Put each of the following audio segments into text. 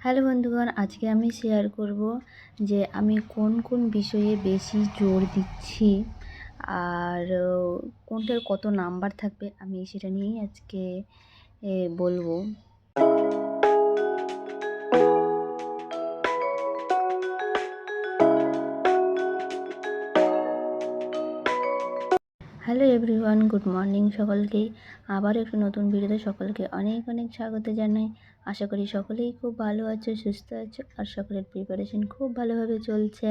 Hello বন্ধুগণ, আজকে আমি শেয়ার করব যে আমি কোন কোন বিষয়ে বেশি জোর দিচ্ছি আর কোনটার কত নাম্বার থাকবে আমি সেটা নিয়েই আজকে বলবো। হ্যালো এভরিওয়ান, গুড মর্নিং সকলকেই। আবার একটু নতুন ভিডিওতে সকলকে অনেক অনেক স্বাগত জানাই। আশা করি সকলেই খুব ভালো আছো, সুস্থ আছো আর সকলের প্রিপারেশন খুব ভালোভাবে চলছে।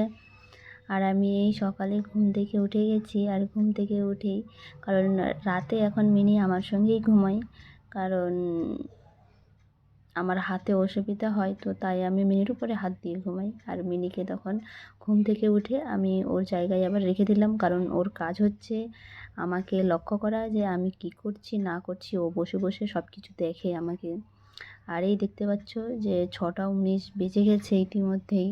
আর আমি এই সকালে ঘুম থেকে উঠে গেছি, আর ঘুম থেকে উঠেই কারণ রাতে এখন মিনি আমার সঙ্গেই ঘুমাই, কারণ আমার হাতে অসুবিধা হয়, তো তাই আমি মিনির উপরে হাত দিয়ে ঘুমাই। আর মিনিকে তখন ঘুম থেকে উঠে আমি ওর জায়গায় আবার রেখে দিলাম, কারণ ওর কাজ হচ্ছে আমাকে লক্ষ্য করা যে আমি কি করছি না করছি। ও বসে বসে সব কিছু দেখে আমাকে। আর এই দেখতে পাচ্ছ যে 6টা 19 বেজে গেছে ইতিমধ্যেই,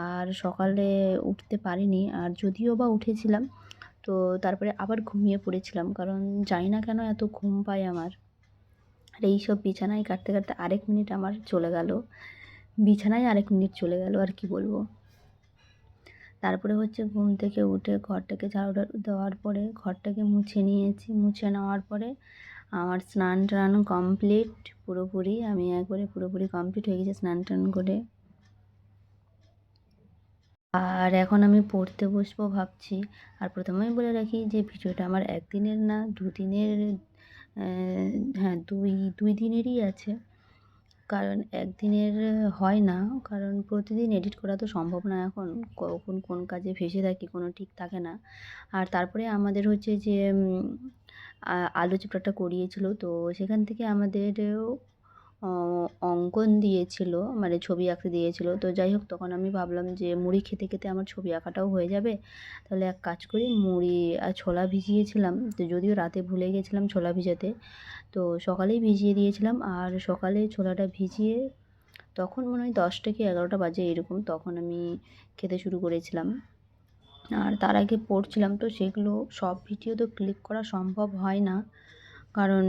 আর সকালে উঠতে পারিনি। আর যদিও বা উঠেছিলাম, তো তারপরে আবার ঘুমিয়ে পড়েছিলাম, কারণ জানি না কেন এত ঘুম পায় আমার। আর এইসব বিছানায় কাটতে কাটতে আরেক মিনিট আমার চলে গেল, বিছানায় আরেক মিনিট চলে গেল, আর কি বলবো। তারপরে হচ্ছে ঘুম থেকে উঠে ঘরটাকে ঝাড়ু দেওয়ার পরে ঘরটাকে মুছে নিয়েছি। মুছে নেওয়ার পরে আমার স্নান টান কমপ্লিট পুরোপুরি, আমি একবারে পুরোপুরি কমপ্লিট হয়ে গেছে স্নান টান করে। আর এখন আমি পড়তে বসবো ভাবছি। আর প্রথমেই বলে রাখি যে ভিডিওটা আমার একদিনের না, দুদিনের, হ্যাঁ দুই দিনেরই আছে। কারণ একদিনের হয় না, কারণ প্রতিদিন এডিট করা তো সম্ভব না। এখন কখন কোন কাজে ফেঁসে থাকি কোনো ঠিক থাকে না। আর তারপরে আমাদের হচ্ছে যে আলু চিপড়াটা করিয়েছিল, তো সেখান থেকে আমাদেরও অঙ্কন দিয়েছিল, মানে ছবি আঁকতে দিয়েছিল। তো যাই হোক, তখন আমি ভাবলাম যে মুড়ি খেতে খেতে আমার ছবি আঁকাটাও হয়ে যাবে। তাহলে এক কাজ করি, মুড়ি আর ছোলা ভিজিয়েছিলাম, তো যদিও রাতে ভুলে গেছিলাম ছোলা ভিজাতে, তো সকালেই ভিজিয়ে দিয়েছিলাম। আর সকালে ছোলাটা ভিজিয়ে তখন মনে হয় 10টা কি 11টা বাজে এরকম, তখন আমি খেতে শুরু করেছিলাম। আর তার আগে পড়ছিলাম, তো সেগুলো সব ভিডিও তো ক্লিক করা সম্ভব হয় না, কারণ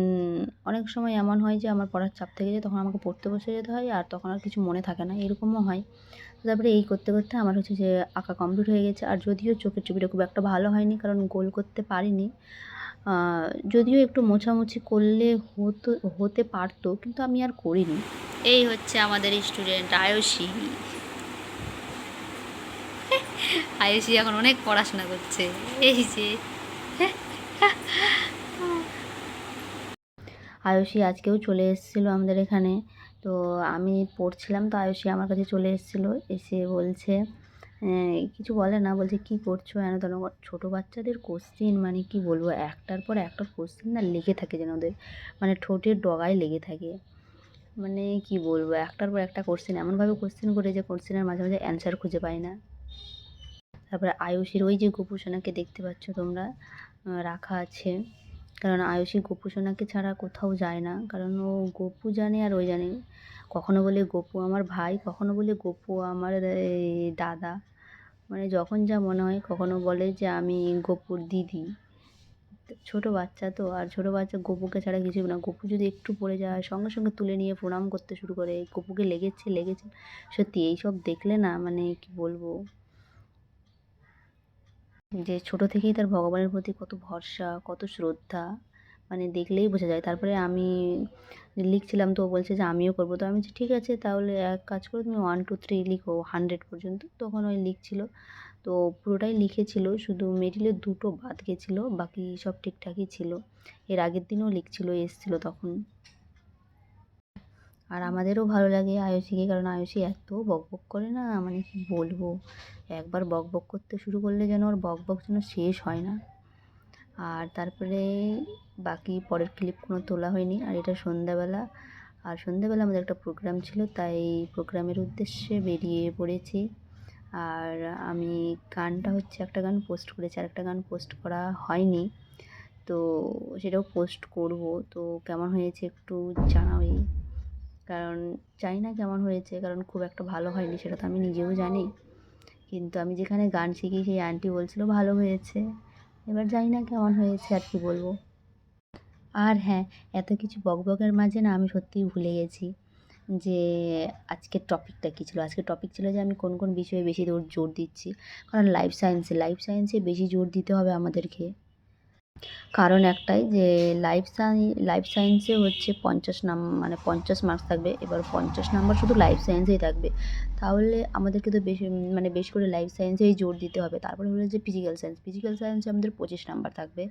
অনেক সময় এমন হয় যে আমার পড়ার চাপ থেকে যায়, তখন আমাকে পড়তে বসে যেতে হয়, আর তখন আর কিছু মনে থাকে না, এরকমও হয়। তারপরে এই করতে করতে আমার হচ্ছে যে আঁকা কমপ্লিট হয়ে গেছে। আর যদিও চোখের ছবিটা খুব একটা ভালো হয়নি, কারণ গোল করতে পারিনি। যদিও একটু মোছামুছি করলে হতে পারতো, কিন্তু আমি আর করিনি। এই হচ্ছে আমাদের স্টুডেন্ট আয়ুষী। আয়ুষী এখন অনেক পড়াশোনা করছে, এই যে আয়ুষী আজকেও চলে এসেছিলো আমাদের এখানে। তো আমি পড়ছিলাম, তো আয়ুষী আমার কাছে চলে এসেছিলো, এসে বলছে, কিছু বলে না, বলছে কি করছো এন তেন। ছোটো বাচ্চাদের কোশ্চেন মানে কি বলবো, একটার পর একটা কোশ্চেন না লেগে থাকে যেন ওদের, মানে ঠোঁটের ডগায় লেগে থাকে। মানে কি বলবো, একটার পর একটা কোশ্চেন এমনভাবে কোশ্চেন করে যে কোশ্চেনের মাঝে মাঝে অ্যান্সার খুঁজে পায় না। তারপরে আয়ুষীর ওই যে গোপু সোনাকে দেখতে পাচ্ছ তোমরা, রাখা আছে, কারণ আয়ুষী গোপু সোনাকে ছাড়া কোথাও যায় না, কারণ ও গোপু জানে আর ওই জানে। কখনো বলে গোপু আমার ভাই, কখনো বলে গোপু আমার দাদা, মানে যখন যা মনে হয়। কখনো বলে যে আমি গোপুর দিদি। ছোট বাচ্চা তো, আর ছোট বাচ্চা গোপুকে ছাড়া কিছুই না। গোপু যদি একটু পড়ে যায় সঙ্গে সঙ্গে তুলে নিয়ে প্রণাম করতে শুরু করে, গোপুকে লেগেছে লেগেছে। সত্যি এইসব দেখলে না, মানে কি বলবো, যে ছোট থেকেই তার ভগবানের প্রতি কত ভরসা, কত শ্রদ্ধা, মানে দেখলেই বোঝা যায়। তারপরে আমি লিখছিলাম, তো ও বলছে যে আমিও করবো। তো আমি বলছি ঠিক আছে, তাহলে এক কাজ করো, তুমি 1 2 3 লিখো 100 পর্যন্ত। তখন ওই লিখছিল, তো পুরোটাই লিখেছিল, শুধু মিডিলে 2টো বাদ গেছিলো, বাকি সব ঠিকঠাকই ছিল। এর আগের দিনও লিখছিল, এসেছিলো তখন। আর আমাদেরও ভালো লাগে আয়ুষীকে, কারণ আয়ুষী এত বকবক করে না, মানে কি বলবো, একবার বকবক করতে শুরু করলে যেন ওর বকবক যেন শেষ হয় না। আর তারপরে বাকি পরের ক্লিপ কোনো তোলা হয়নি। আর এটা সন্ধ্যাবেলা, আর সন্ধ্যাবেলা আমাদের একটা প্রোগ্রাম ছিল, তাই প্রোগ্রামের উদ্দেশ্যে বেরিয়ে পড়েছি। আর আমি গানটা হচ্ছে একটা গান পোস্ট করেছি, আর একটা গান পোস্ট করা হয়নি, তো সেটাও পোস্ট করব। তো কেমন হয়েছে একটু জানাওই, কারণ জানি না কেমন হয়েছে, কারণ খুব একটা ভালো হয়নি সেটা তো আমি নিজেও জানি। কিন্তু আমি যেখানে গান শিখি সেই আন্টি বলছিল ভালো হয়েছে, এবার জানি না কেমন হয়েছে, আর কি বলবো। আর হ্যাঁ, এত কিছু বকবকের মাঝে না আমি সত্যিই ভুলে গেছি যে আজকের টপিকটা কী ছিল। আজকের টপিক ছিল যে আমি কোন কোন বিষয়ে বেশি জোর দিচ্ছি। কারণ লাইফ সায়েন্সে বেশি জোর দিতে হবে আমাদেরকে। কারণ একটাই যে লাইফ সায়েন্সে হচ্ছে 50 মার্কস থাকবে। এবার 50 নাম্বার শুধু লাইফ সায়েন্সেই থাকবে। তাহলে আমাদেরকে তো বেশি করে লাইফ সায়েন্সেই জোর দিতে হবে। তারপরে হলো যে ফিজিক্যাল সায়েন্সে আমাদের 25 নাম্বার থাকবে।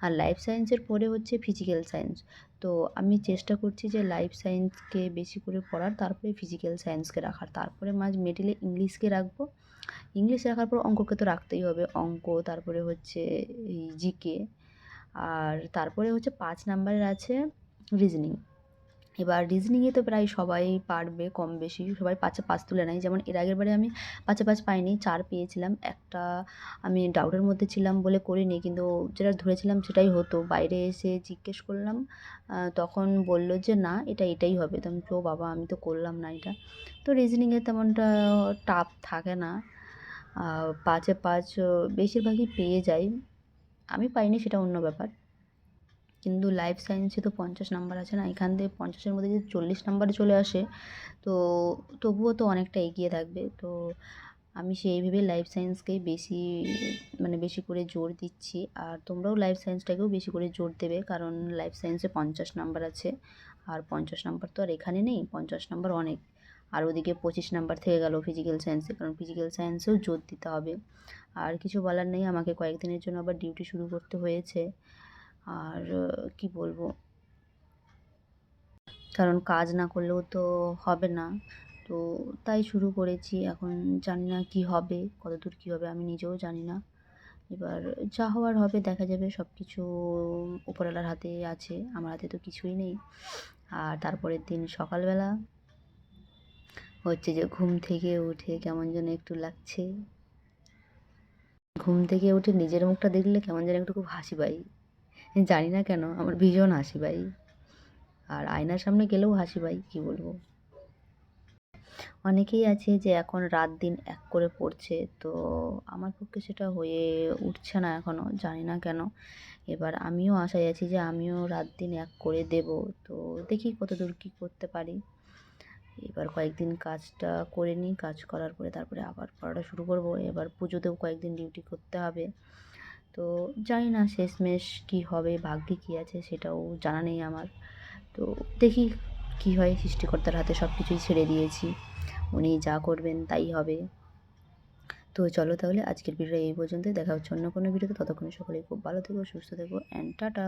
আর লাইফ সায়েন্সের পরে হচ্ছে ফিজিক্যাল সায়েন্স। তো আমি চেষ্টা করছি যে লাইফ সায়েন্সকে বেশি করে পড়ার, তারপরে ফিজিক্যাল সায়েন্সকে রাখার। তারপরে মিডলে ইংলিশকে রাখবো। ইংলিশ রাখার পর অঙ্ককে তো রাখতেই হবে। অঙ্ক, তারপরে হচ্ছে এই জিকে, আর তারপরে হচ্ছে 5 নাম্বারের আছে রিজনিং। এবার রিজনিংয়ে তো প্রায় সবাই পারবে কম বেশি, সবাই 5 এ 5 তুলে নেয়। যেমন এর আগেরবারে আমি 5 এ 5 পাইনি, 4 পেয়েছিলাম। একটা আমি ডাউটের মধ্যে ছিলাম বলে করিনি, কিন্তু যেটা ধরেছিলাম সেটাই হতো। বাইরে এসে জিজ্ঞেস করলাম, তখন বলল যে না, এটাই হবে। তো আমি তো বাবা, আমি তো করলাম না এটা। তো রিজনিংয়ে তেমনটা টাফ থাকে না। 5 এ 5 বেশিরভাগই পেয়ে যাই। আমি পাইনি সেটা অন্য ব্যাপার। কিন্তু লাইফ সায়েন্সে তো 50 নাম্বার আছে না, এখান থেকে 50-এর মধ্যে যদি 40 নাম্বারে চলে আসে, তো তবুও তো অনেকটা এগিয়ে থাকবে। তো আমি সেই ভেবে লাইফ সায়েন্সকেই বেশি করে জোর দিচ্ছি। আর তোমরাও লাইফ সায়েন্সটাকেও বেশি করে জোর দেবে, কারণ লাইফ সায়েন্সে 50 নাম্বার আছে। আর 50 নাম্বার তো আর এখানে নেই, 50 নাম্বার অনেক। আর ওদিকে 25 নাম্বার থেকে গেল ফিজিক্যাল সায়েন্সে, কারণ ফিজিক্যাল সায়েন্সেও জোর দিতে হবে। আর কিছু বলার নেই, আমাকে কয়েকদিনের জন্য আবার ডিউটি শুরু করতে হয়েছে। আর কি বলবো, কারণ কাজ না করলেও তো হবে না। তো তাই শুরু করেছি। এখন জানি না কী হবে, কতদূর কী হবে আমি নিজেও জানি না। এবার যা হওয়ার হবে, দেখা যাবে। সব কিছু উপরওয়ালার হাতে আছে, আমার হাতে তো কিছুই নেই। আর তারপরের দিন সকালবেলা হচ্ছে যে ঘুম থেকে উঠে কেমন যেন একটু লাগছে। ঘুম থেকে উঠে নিজের মুখটা দেখলে কেমন যেন একটু খুব হাসি পাই। জানি না কেন, আমার ভীষণ হাসি পাই। আর আয়নার সামনে গেলেও হাসি পাই, কী বলবো। অনেকেই আছে যে এখন রাত দিন এক করে পড়ছে, তো আমার পক্ষে সেটা হয়ে উঠছে না এখনও, জানি না কেন। এবার আমিও আশায় আছি যে আমিও রাত দিন এক করে দেব। তো দেখি কতদূর কী করতে পারি। এবার কয়েকদিন কাজটা করে নিই, কাজ করার পরে তারপরে আবার পড়াটা শুরু করব। এবার পুজোতেও কয়েকদিন ডিউটি করতে হবে। তো জানি না শেষমেশ কী হবে, ভাগ্যে কী আছে সেটাও জানা নেই আমার। তো দেখি কী হয়, সৃষ্টিকর্তার হাতে সব কিছুই ছেড়ে দিয়েছি। উনি যা করবেন তাই হবে। তো চলো তাহলে আজকের ভিডিওটা এই পর্যন্তই। দেখা হচ্ছে অন্য কোনো ভিডিওতে। ততক্ষণে সকলেই খুব ভালো থেকো, সুস্থ থেকো, অ্যান্ড টাটা।